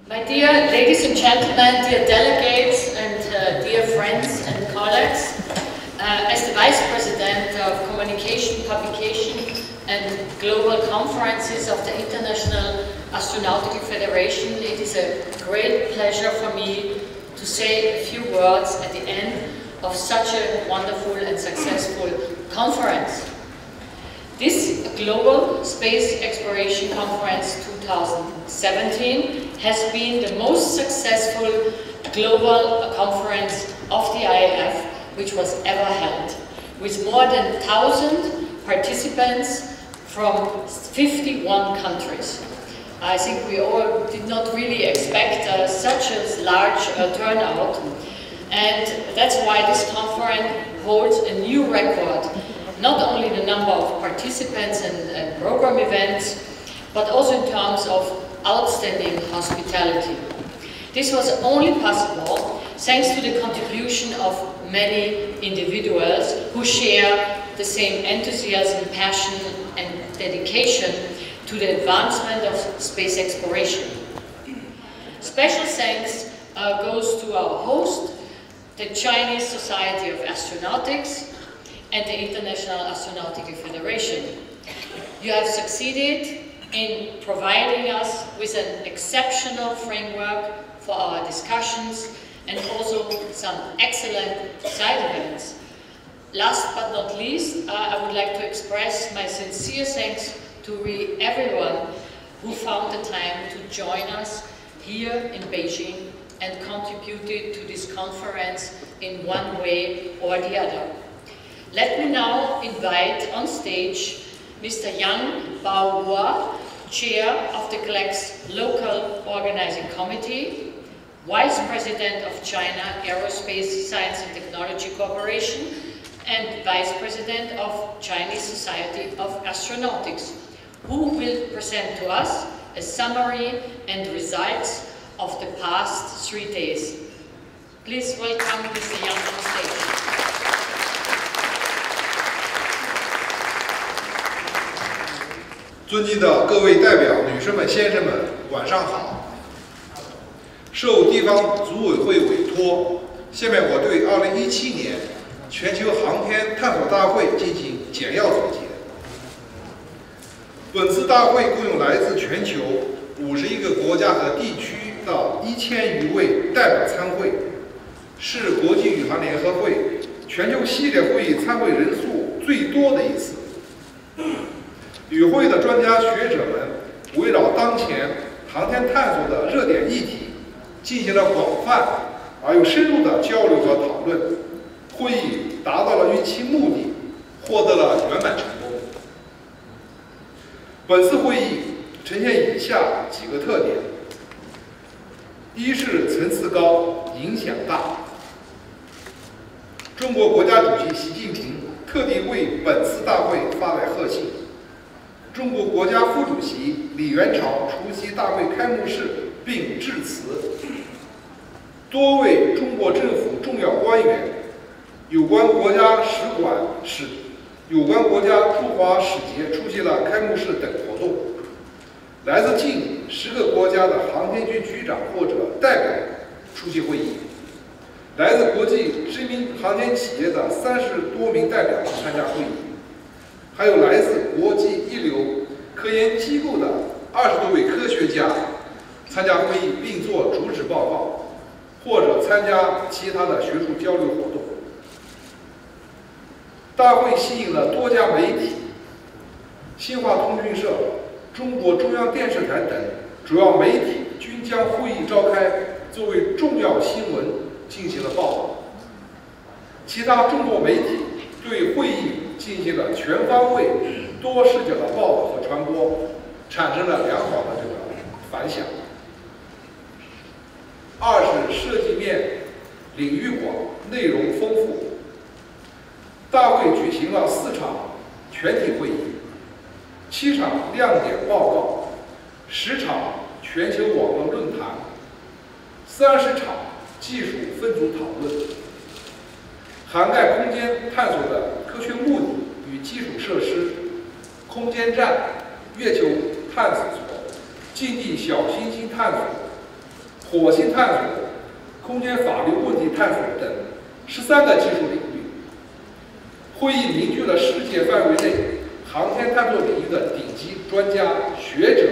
My dear ladies and gentlemen, dear delegates and dear friends and colleagues, as the Vice President of Communication, Publication and Global Conferences of the International Astronautical Federation, it is a great pleasure for me to say a few words at the end of such a wonderful and successful conference. This Global Space Exploration Conference 2017 has been the most successful global conference of the IAF which was ever held, with more than 1,000 participants from 51 countries. I think we all did not really expect such a large turnout, and that's why this conference holds a new record. Not only the number of participants and program events, but also in terms of outstanding hospitality. This was only possible thanks to the contribution of many individuals who share the same enthusiasm, passion and dedication to the advancement of space exploration. Special thanks goes to our host, the Chinese Society of Astronautics, and the International Astronautical Federation. You have succeeded in providing us with an exceptional framework for our discussions and also some excellent side events. Last but not least, I would like to express my sincere thanks to really everyone who found the time to join us here in Beijing and contributed to this conference in one way or the other. Let me now invite on stage Mr. Yang Baohua, Chair of the GLEX Local Organizing Committee, Vice President of China Aerospace Science and Technology Corporation, and Vice President of Chinese Society of Astronautics, who will present to us a summary and results of the past 3 days. Please welcome Mr. Yang on stage. 尊敬的各位代表、女士们、先生们，晚上好。受地方组委会委托，下面我对2017年全球航天探索大会进行简要总结。本次大会共有来自全球51个国家和地区的1000余位代表参会，是国际宇航联合会全球系列会议参会人数最多的一次。 与会的专家学者们围绕当前航天探索的热点议题，进行了广泛而又深入的交流和讨论。会议达到了预期目的，获得了圆满成功。本次会议呈现以下几个特点：一是层次高、影响大。中国国家主席习近平特地为本次大会发来贺信。 中国国家副主席李元朝出席大会开幕式并致辞，多位中国政府重要官员、有关国家驻华使节出席了开幕式等活动。来自近10个国家的航天局局长或者代表出席会议，来自国际知名航天企业的30多名代表参加会议。 还有来自国际一流科研机构的20多位科学家参加会议并做主旨报告，或者参加其他的学术交流活动。大会吸引了多家媒体、新华通讯社、中国中央电视台等主要媒体均将会议召开作为重要新闻进行了报道。其他众多媒体对会议 进行了全方位、多视角的报道和传播，产生了良好的反响。二是涉及面领域广，内容丰富。大会举行了4场全体会议，7场亮点报告，10场全球网络论坛，30场技术分组讨论，涵盖空间探索的 科学目的与基础设施、空间站、月球探索、近地小行星探索、火星探索、空间法律问题探索等13个技术领域。会议凝聚了世界范围内航天探索领域的顶级专家、学者、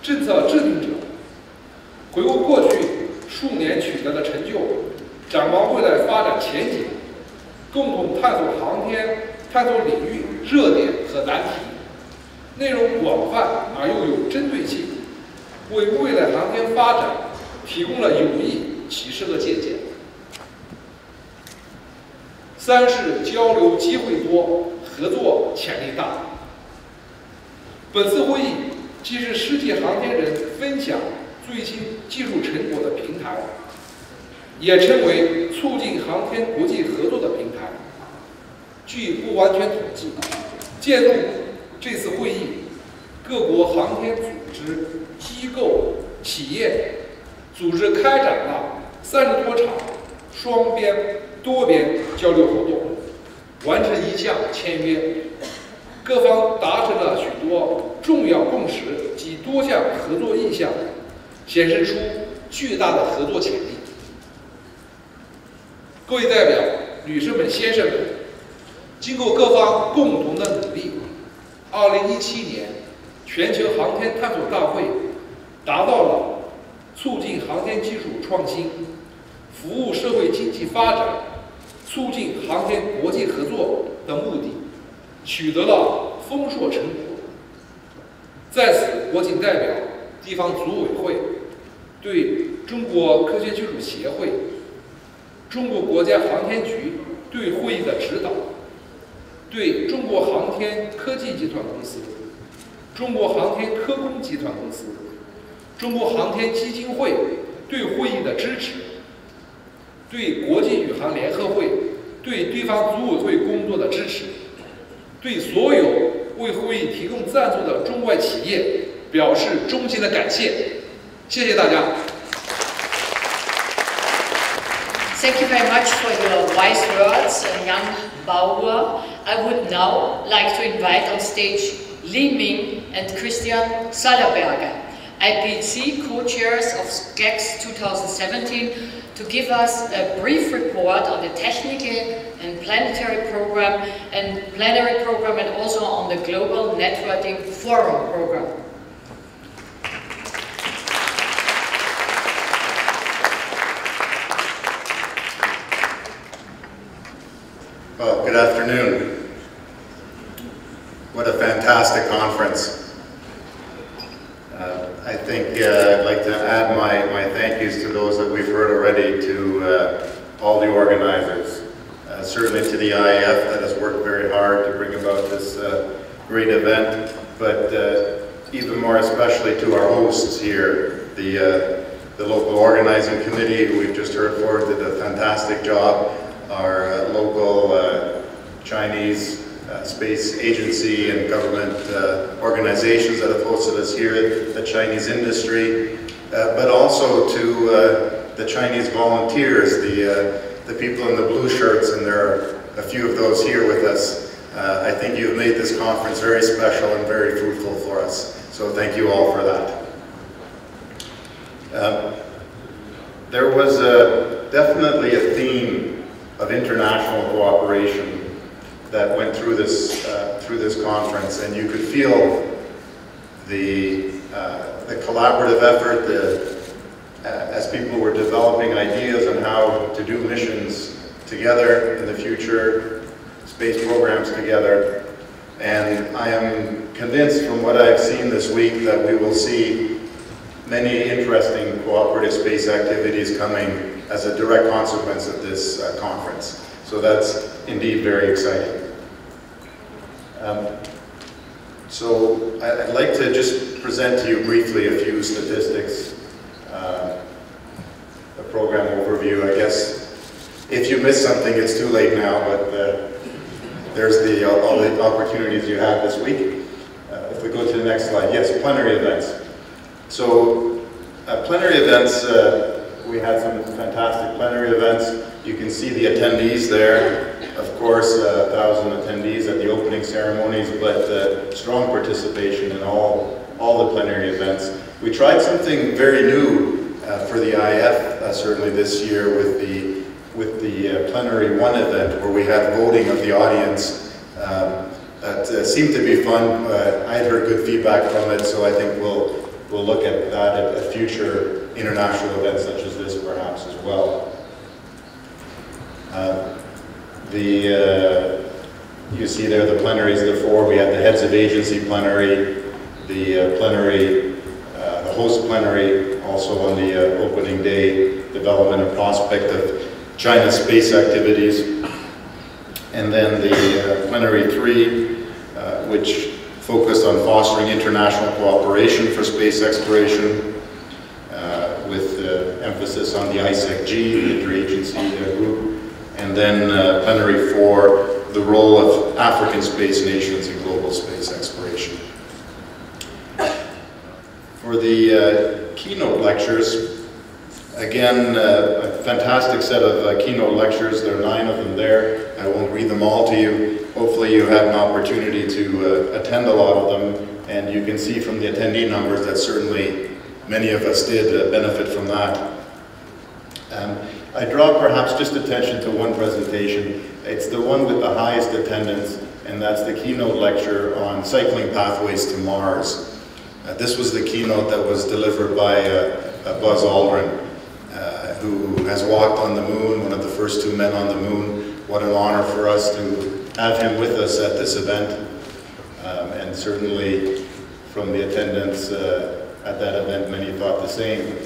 政策制定者，回顾过去数年取得的成就，展望未来发展前景，共同探索航天探索领域热点和难题，内容广泛而又有针对性，为未来航天发展提供了有益启示和借鉴。3是交流机会多，合作潜力大。本次会议既是世界航天人分享最新技术成果的平台，也成为促进航天国际合作的平台。据不完全统计，借助这次会议，各国航天组织、机构、企业组织开展了30多场双边、多边交流活动，完成1项签约，各方达成了许多重要共识及多项合作意向，显示出巨大的合作潜力。各位代表、女士们、先生们，经过各方共同的努力，2017年全球航天探索大会达到了促进航天技术创新、服务社会经济发展、促进航天国际合作的目的，取得了丰硕成果。在此，我谨代表地方组委会对中国科学技术协会、中国国家航天局对会议的指导，对中国航天科技集团公司、中国航天科工集团公司、中国航天基金会对会议的支持，对国际宇航联合会对地方组委会工作的支持，对所有为会议提供赞助的中外企业表示衷心的感谢。谢谢大家。Thank you very much for your wise words, young Bauer. I would now like to invite on stage Li Ming and Christian Sallerberger, IPC co-chairs of GLEX 2017, to give us a brief report on the technical and planetary program and also on the Global Networking Forum program. Well, good afternoon. What a fantastic conference. I think I'd like to add my thank yous to those that we've heard already, to all the organizers, certainly to the IAF that has worked very hard to bring about this great event, but even more especially to our hosts here, the local organizing committee, who we've just heard for, did a fantastic job, our local Chinese space agency and government organizations that have hosted us here, the Chinese industry, but also to the Chinese volunteers, the people in the blue shirts, and there are a few of those here with us. I think you've made this conference very special and very fruitful for us, so thank you all for that. There was definitely a theme of international cooperation that went through this conference, and you could feel the collaborative effort as people were developing ideas on how to do missions together in the future, space programs together. And I am convinced from what I've seen this week that we will see many interesting cooperative space activities coming as a direct consequence of this conference. So that's indeed very exciting. So I'd like to just present to you briefly a few statistics, a program overview. I guess if you missed something, it's too late now, but there's all the opportunities you had this week. If we go to the next slide, yes, plenary events. So plenary events, we had some fantastic plenary events. You can see the attendees there. Of course, 1,000 attendees at the opening ceremonies, but strong participation in all the plenary events. We tried something very new for the IF, certainly this year with the plenary 1 event where we had voting of the audience. That seemed to be fun. I had heard good feedback from it, so I think we'll look at that at future international events such as this perhaps as well. You see there the plenaries, the 4. We had the heads of agency plenary, the plenary, the host plenary, also on the opening day, development and prospect of China's space activities, and then the plenary 3, which focused on fostering international cooperation for space exploration, with emphasis on the ISEC-G, the interagency group, and then plenary 4, the role of African space nations in global space exploration. For the keynote lectures, again, a fantastic set of keynote lectures. There are 9 of them there. I won't read them all to you. Hopefully you had an opportunity to attend a lot of them, and you can see from the attendee numbers that certainly many of us did benefit from that. I draw perhaps just attention to one presentation. It's the one with the highest attendance, and that's the keynote lecture on cycling pathways to Mars. This was the keynote that was delivered by Buzz Aldrin, who has walked on the moon, one of the first 2 men on the moon. What an honor for us to have him with us at this event, and certainly from the attendance at that event, many thought the same.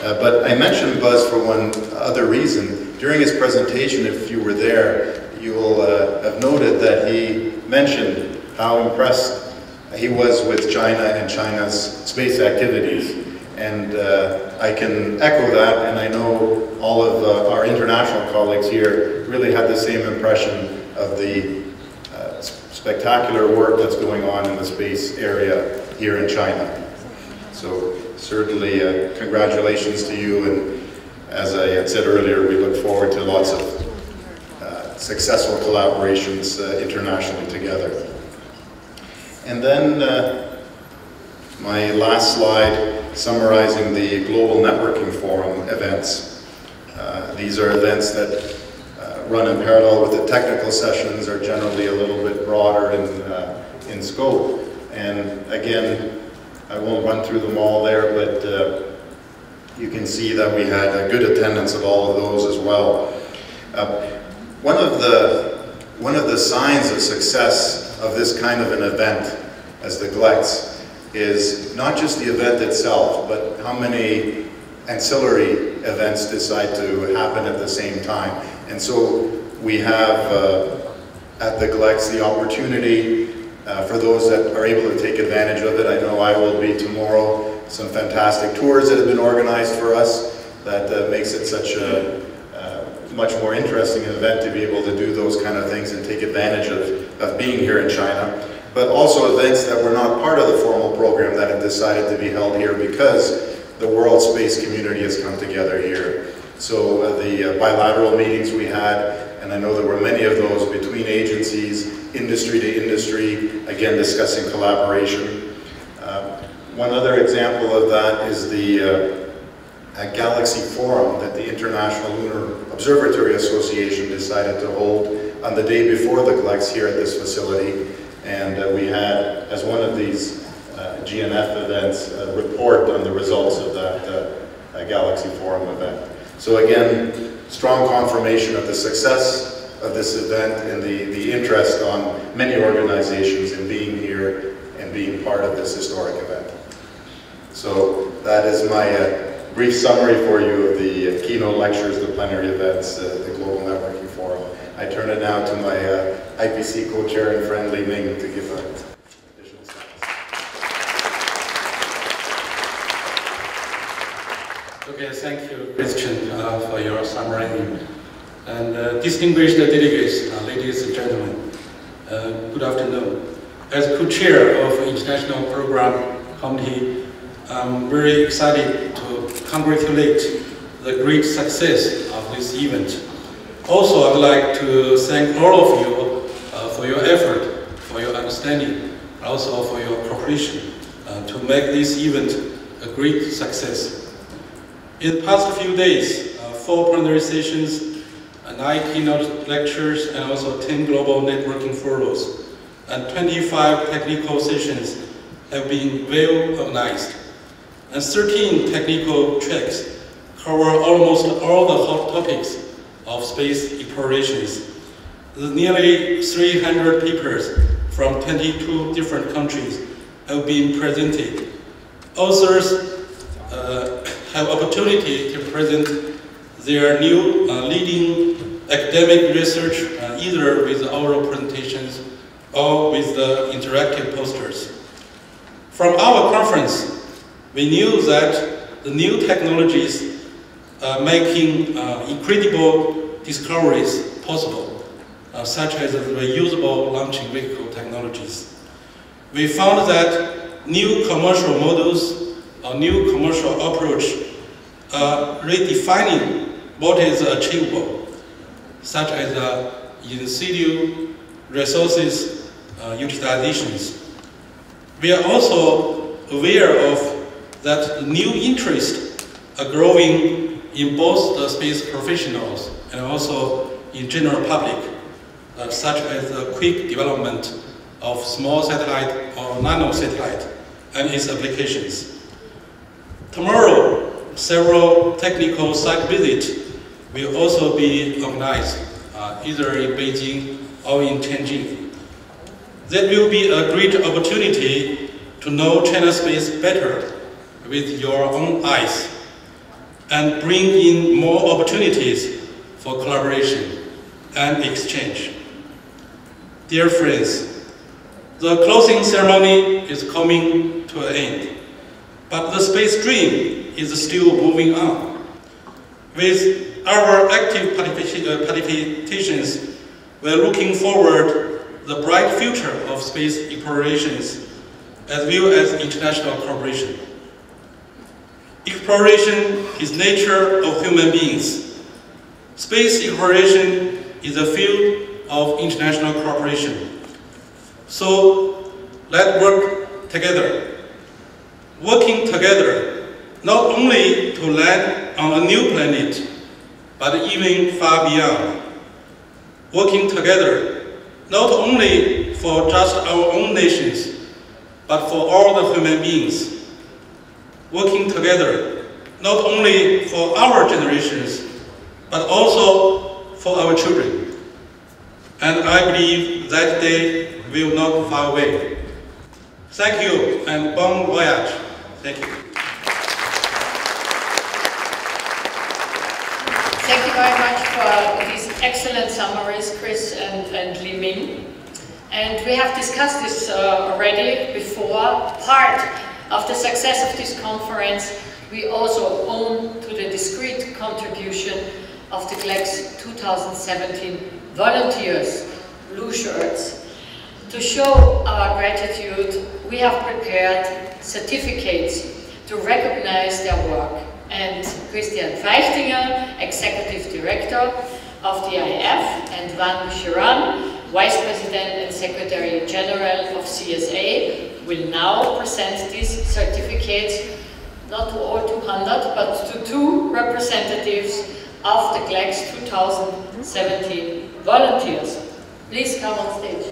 But I mentioned Buzz for one other reason. During his presentation, if you were there, you will have noted that he mentioned how impressed he was with China and China's space activities. And I can echo that, and I know all of our international colleagues here really had the same impression of the spectacular work that's going on in the space area here in China. So certainly congratulations to you, and as I had said earlier, we look forward to lots of successful collaborations internationally together. And then my last slide summarizing the Global Networking Forum events. These are events that run in parallel with the technical sessions, are generally a little bit broader in scope. And again, I won't run through them all there, but you can see that we had a good attendance of all of those as well. One of the signs of success of this kind of an event, as the GLEX, is not just the event itself, but how many ancillary events decide to happen at the same time. And so we have at the GLEX the opportunity for those that are able to take advantage of it. I know I will be tomorrow. Some fantastic tours that have been organized for us that makes it such a much more interesting event to be able to do those kind of things and take advantage of being here in China. But also events that were not part of the formal program that have decided to be held here because the world space community has come together here. So the bilateral meetings we had, and I know there were many of those between agencies, industry to industry, again discussing collaboration. One other example of that is the Galaxy Forum that the International Lunar Observatory Association decided to hold on the day before the GLEX here at this facility. And we had, as one of these GNF events, a report on the results of that Galaxy Forum event. So again, strong confirmation of the success of this event and the interest on many organizations in being here and being part of this historic event. So that is my brief summary for you of the keynote lectures, the plenary events, the Global Networking Forum. I turn it now to my IPC co-chair and friend Li Ming to give additional slides. Okay, thank you, Christian, for your summary. And distinguished delegates, ladies and gentlemen, good afternoon. As co-chair of International Program Committee, I'm very excited to congratulate the great success of this event. Also, I would like to thank all of you for your effort, for your understanding, also for your cooperation to make this event a great success. In the past few days, 4 plenary sessions, 9 keynote lectures, and also 10 global networking forums, and 25 technical sessions have been well organized. And 13 technical tracks cover almost all the hot topics of space explorations. Nearly 300 papers from 22 different countries have been presented. Authors have opportunity to present their new leading academic research either with oral presentations or with the interactive posters. From our conference, we knew that the new technologies are making incredible discoveries possible, such as the reusable launching vehicle technologies. We found that new commercial models, a new commercial approach, redefining what is achievable, such as in situ resources utilizations. We are also aware of that new interests are growing in both the space professionals and also in general public, such as the quick development of small satellite or nano satellite and its applications. Tomorrow, several technical site visits will also be organized, either in Beijing or in Tianjin. That will be a great opportunity to know China's space better with your own eyes and bring in more opportunities for collaboration and exchange. Dear friends, the closing ceremony is coming to an end, but the space dream is still moving on. With our active participations, we are looking forward to the bright future of space explorations as well as international cooperation. Exploration is nature of human beings. Space exploration is a field of international cooperation. So let's work together. Working together, not only to land on a new planet, but even far beyond. Working together, not only for just our own nations, but for all the human beings. Working together, not only for our generations, but also for our children. And I believe that day will not far away. Thank you, and bon voyage. Thank you. Thank you very much for these excellent summaries, Chris and Li Ming. And we have discussed this already before. Part of the success of this conference, we also owe to the discreet contribution of the GLEX 2017 volunteers, blue shirts. To show our gratitude, we have prepared certificates to recognize their work. And Christian Feichtinger, Executive Director of the IF, and Van Chiran, Vice President and Secretary General of CSA, will now present these certificates, not to all 200, but to 2 representatives of the GLEX 2017 volunteers. Please come on stage.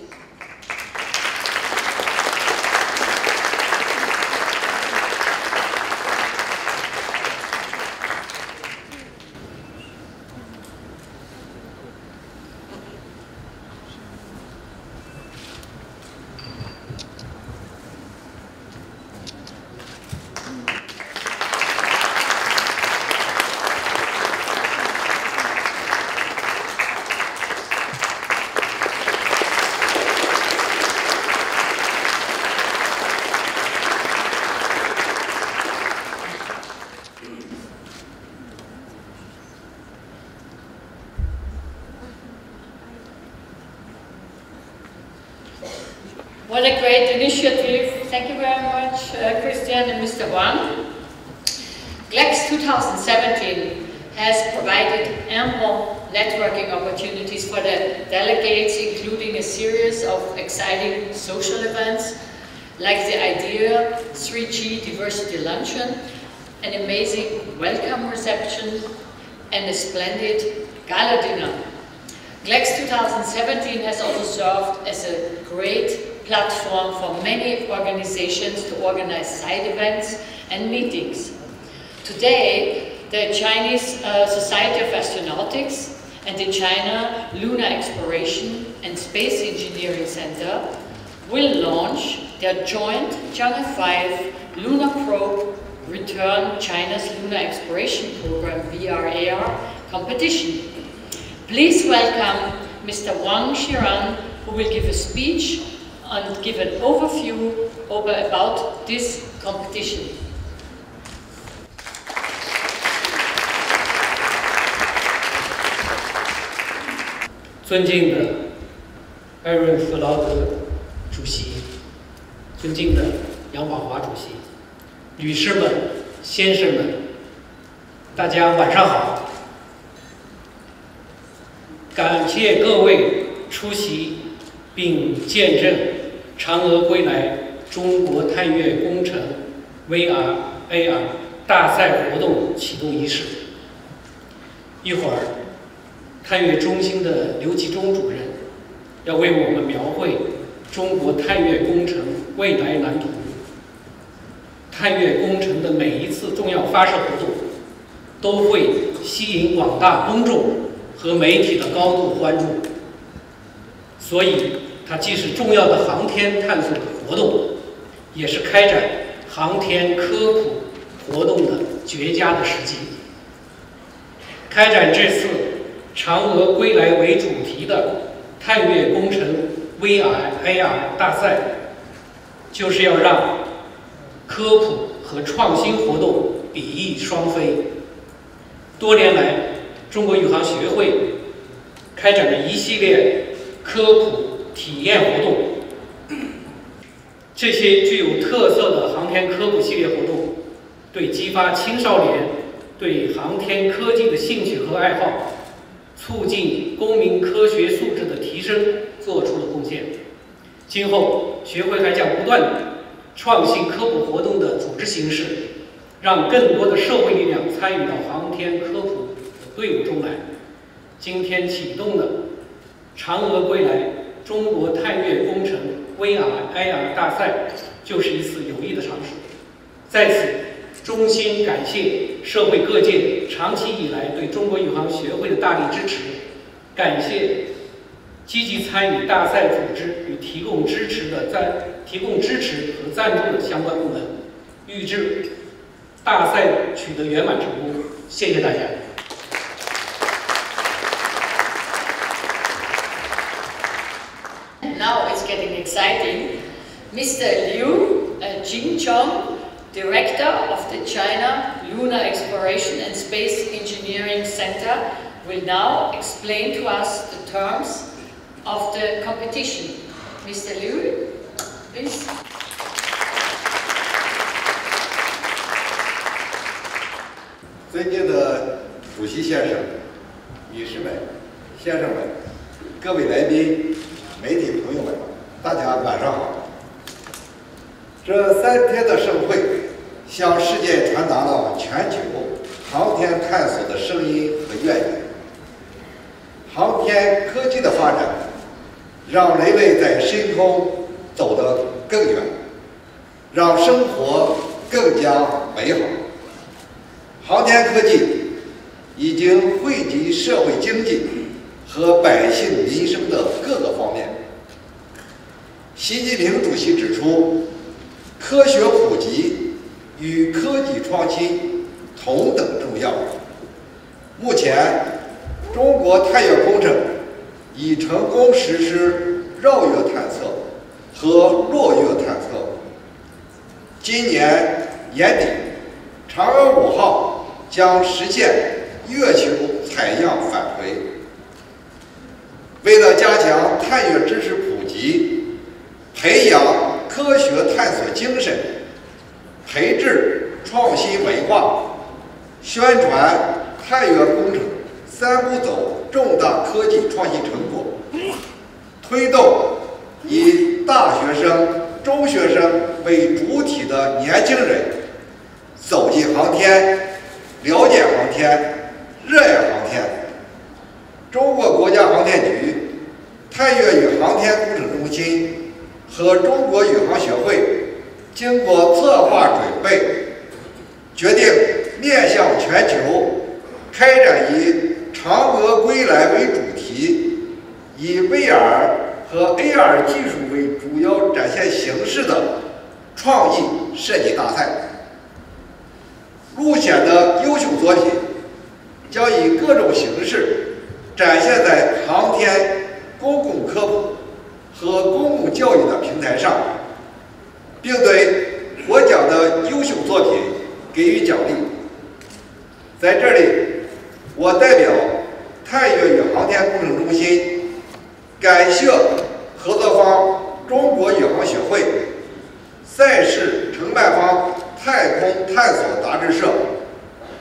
What a great initiative. Thank you very much, Christian and Mr. Wang. GLEX 2017 has provided ample networking opportunities for the delegates, including a series of exciting social events like the IDEA 3G Diversity Luncheon an amazing welcome reception, and a splendid gala dinner. GLEX 2017 has also served as a great platform for many organizations to organize side events and meetings. Today, the Chinese Society of Astronautics and the China Lunar Exploration and Space Engineering Center will launch their joint Chang'e 5 lunar probe Return China's Lunar Exploration Program VRAR competition. Please welcome Mr. Wang Xiran, who will give a speech and give an overview about this competition.尊敬的艾润弗劳德主席，尊敬的杨宝华主席，女士们、先生们，大家晚上好！感谢各位出席并见证嫦娥归来中国探月工程 VR/AR 大赛活动启动仪式。一会儿，探月中心的刘其忠主任要为我们描绘中国探月工程未来蓝图。探月工程的每一次重要发射活动都会吸引广大公众和媒体的高度关注，所以它既是重要的航天探索的活动，也是开展航天科普活动的绝佳的时机。开展这次嫦娥归来为主题的探月工程 VR/AR 大赛，就是要让科普和创新活动比翼双飞。多年来，中国宇航学会开展了一系列科普体验活动，这些具有特色的航天科普系列活动，对激发青少年对航天科技的兴趣和爱好，促进公民科学素质的提升做出了贡献。今后，学会还将不断创新科普活动的组织形式，让更多的社会力量参与到航天科普的队伍中来。今天启动的嫦娥归来中国探月工程 VR/AR 大赛，就是一次有益的尝试。在此，衷心感谢社会各界长期以来对中国宇航学会的大力支持，感谢积极参与大赛组织与提供支持和赞助的相关部门，预祝大赛取得圆满成功。谢谢大家。Now it's getting exciting. Mr. Liu Jingchong, Director of the China Lunar Exploration and Space Engineering Center, will now explain to us the terms of the competition. Mr. Liu, please. 尊敬的主席先生、女士们、先生们、各位来宾、媒体朋友们，大家晚上好。这3天的盛会向世界传达了全球航天探索的声音和愿景。航天科技的发展，让人类在深空走得更远，让生活更加美好。航天科技已经惠及社会经济和百姓民生的各个方面。习近平主席指出，科学普及与科技创新同等重要。目前，中国探月工程已成功实施绕月探测和落月探测。今年年底，嫦娥5号将实现月球采样返回。为了加强探月知识普及，培养科学探索精神，培植创新文化，宣传探月工程3步走重大科技创新成果，推动以大学生、中学生为主体的年轻人走进航天，了解航天，热爱航天。中国国家航天局、太岳宇航天工程中心和中国宇航学会经过策划准备，决定面向全球开展以嫦娥归来为主题，以 VR 和 AR 技术为主要展现形式的创意设计大赛。入选的优秀作品将以各种形式展现在航天公共科普和公共教育的平台上，并对获奖的优秀作品给予奖励。在这里，我代表太岳宇航天工程中心感谢合作方中国宇航学会、赛事承办方太空探索杂志社、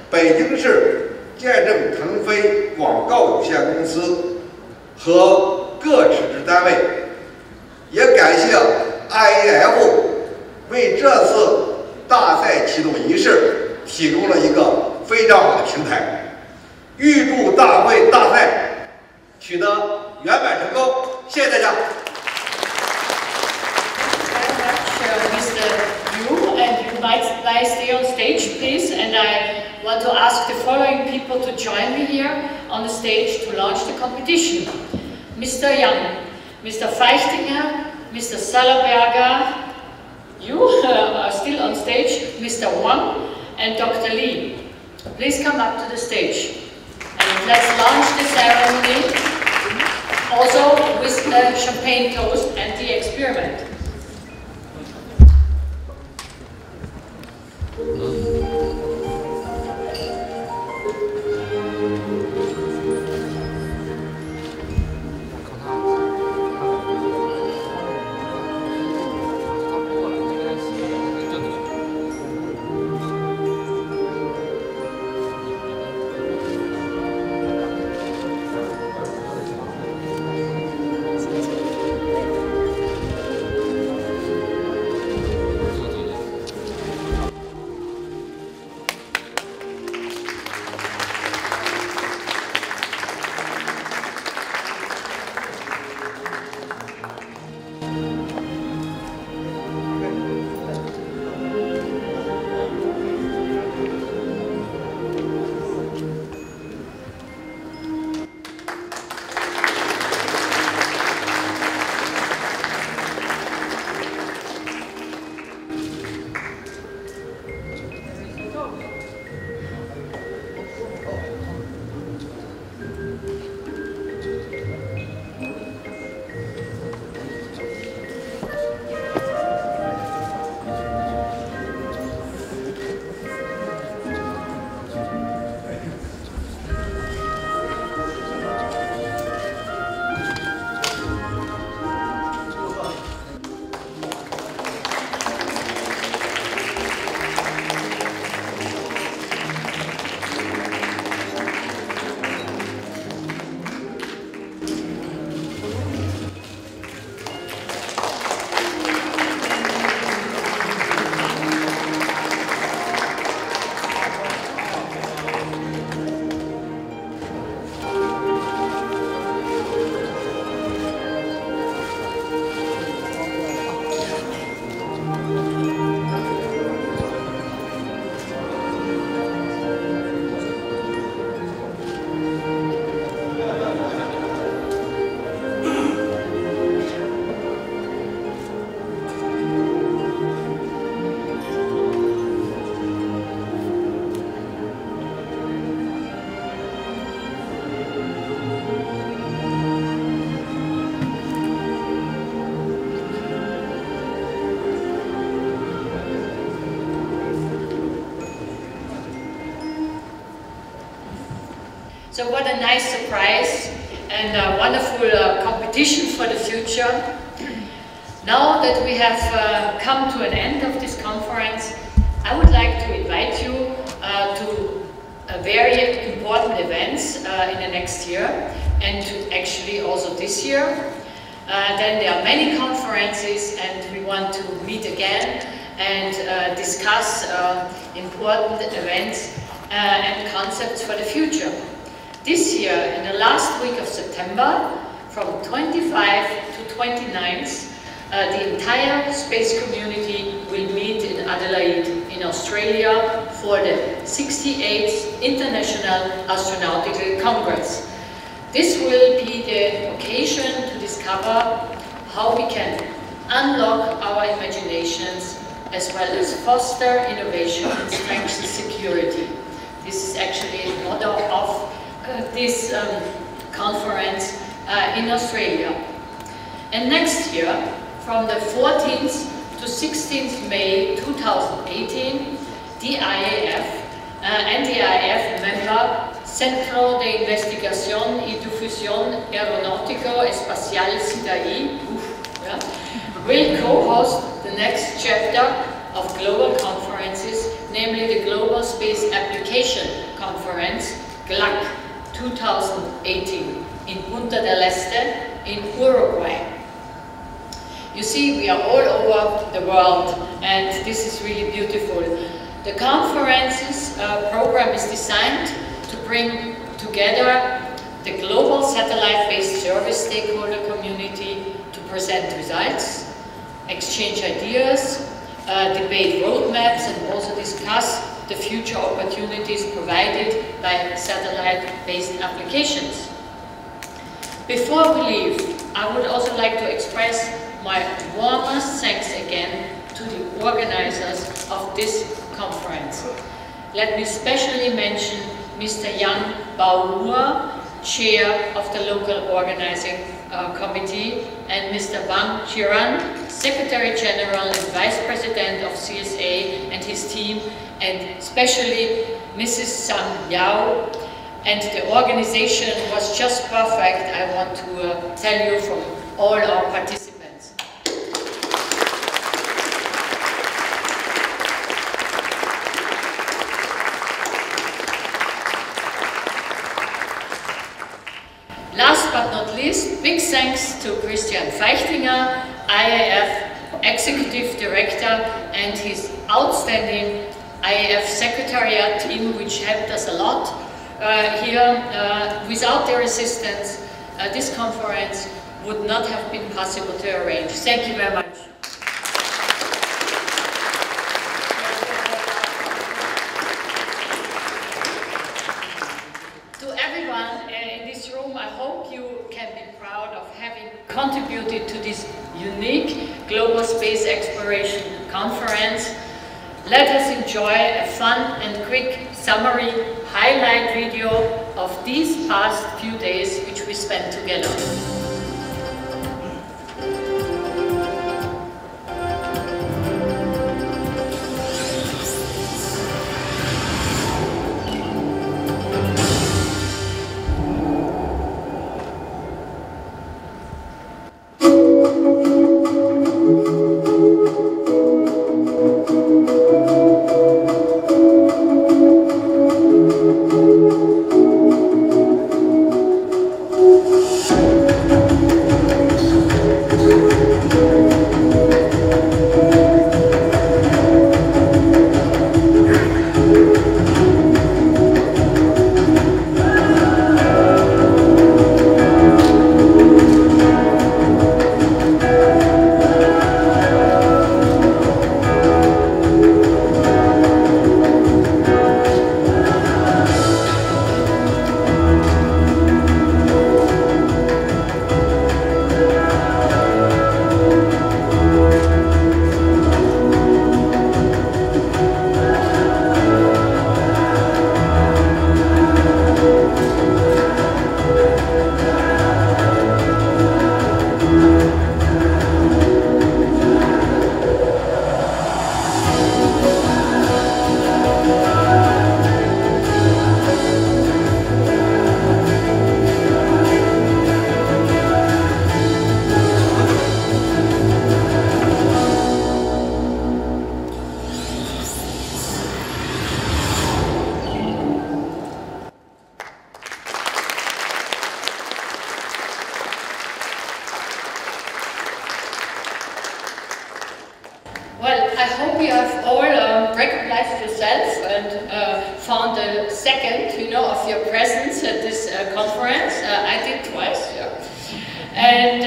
北京市见证腾飞广告有限公司和各持职单位，也感谢 IAF 为这次大赛启动仪式提供了一个非常好的平台。预祝大赛取得圆满成功，谢谢大家。And you stay on stage, please. And I want to ask the following people to join me here on the stage to launch the competition: Mr. Young, Mr. Feichtinger, Mr. Sallerberger. You are still on stage, Mr. Wang, and Dr. Lee. Please come up to the stage. And let's launch the ceremony, also with the champagne toast and the experiment. So what a nice surprise and a wonderful competition for the future. Now that we have come to an end of this conference, I would like to invite you to very important events in the next year, and actually also this year. Then there are many conferences and we want to meet again and discuss important events and concepts for the future. This year, in the last week of September, from 25 to 29th, the entire space community will meet in Adelaide, in Australia, for the 68th International Astronautical Congress. This will be the occasion to discover how we can unlock our imaginations as well as foster innovation and strengthen security. This is actually the motto of this conference in Australia. And next year, from the 14th to 16th May 2018, the IAF and the IAF member Centro de Investigación y Difusión Aeronáutico-Espacial CIDAI will co-host the next chapter of global conferences, namely the Global Space Application Conference, GLEX 2018, in Punta del Este in Uruguay. You see, we are all over the world, and this is really beautiful. The conference's program is designed to bring together the global satellite-based service stakeholder community to present results, exchange ideas, debate roadmaps, and also discuss the future opportunities provided by satellite-based applications. Before we leave, I would also like to express my warmest thanks again to the organizers of this conference. Let me especially mention Mr. Jan Bauer, Chair of the local organizing committee, and Mr. Wang Jiran, Secretary General and Vice President of CSA and his team, and especially Mrs. Sam Yao. And the organization was just perfect, I want to tell you, from all our participants. Last but not least, big thanks to Christian Feichtinger, IAF Executive Director, and his outstanding IAF Secretariat team, which helped us a lot here. Without their assistance, this conference would not have been possible to arrange. Thank you very much. I hope you can be proud of having contributed to this unique Global Space Exploration Conference. Let us enjoy a fun and quick summary highlight video of these past few days which we spent together. the 2nd, you know, of your presence at this conference. I did twice, yeah. And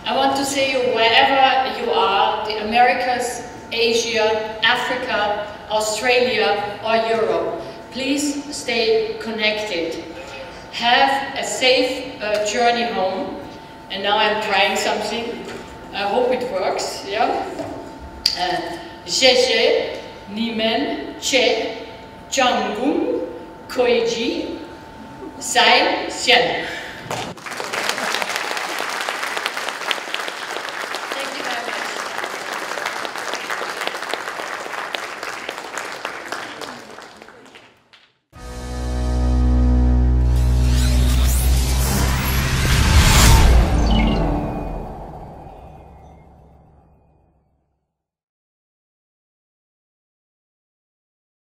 I want to say wherever you are, the Americas, Asia, Africa, Australia or Europe, please stay connected. Have a safe journey home. And now I'm trying something. I hope it works, yeah? 谢谢你们且掌控科技在线。